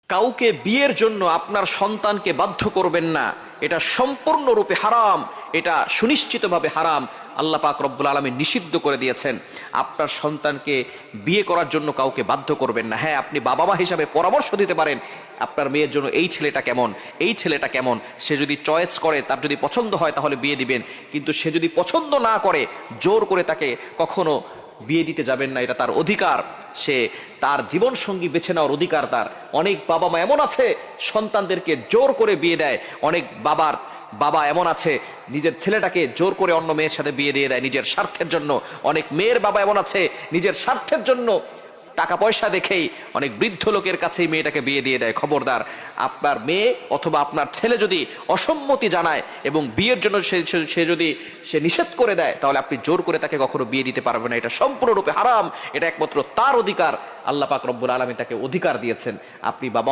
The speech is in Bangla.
কাউকে বিয়ের জন্য আপনার সন্তানকে বাধ্য করবেন না, এটা সম্পূর্ণরূপে হারাম, এটা সুনিশ্চিতভাবে হারাম। আল্লাহ পাক রব্বুল আলামিন নিষিদ্ধ করে দিয়েছেন। আপনার সন্তানকে বিয়ে করার জন্য কাউকে বাধ্য করবেন না। হ্যাঁ, আপনি বাবা মা হিসাবে পরামর্শ দিতে পারেন, আপনার মেয়ের জন্য এই ছেলেটা কেমন, এই ছেলেটা কেমন। সে যদি চয়েস করে, তার যদি পছন্দ হয় তাহলে বিয়ে দিবেন। কিন্তু সে যদি পছন্দ না করে, জোর করে তাকে কখনো বিয়ে দিতে যাবেন না। এটা তার অধিকার, সে তার জীবন সঙ্গী বেছে নেওয়ার অধিকার তার। অনেক বাবা মা এমন আছে সন্তানদেরকে জোর করে বিয়ে দেয়। অনেক বাবা এমন আছে নিজের ছেলেটাকে জোর করে অন্য মেয়ের সাথে বিয়ে দিয়ে দেয় নিজের স্বার্থের জন্য। অনেক মেয়ের বাবা এমন আছে নিজের স্বার্থের জন্য টাকা পয়সা দেখেই অনেক বৃদ্ধ লোকের কাছেই মেয়েটাকে বিয়ে দিয়ে দেয়। খবরদার, আপনার মেয়ে অথবা আপনার ছেলে যদি অসম্মতি জানায় এবং বিয়ের জন্য সে যদি নিষেধ করে দেয়, তাহলে আপনি জোর করে তাকে কখনো বিয়ে দিতে পারবেন না। এটা সম্পূর্ণরূপে হারাম, এটা একমাত্র তার অধিকার। আল্লাহ পাক রব্বুল আলামিন তাকে অধিকার দিয়েছেন। আপনি বাবা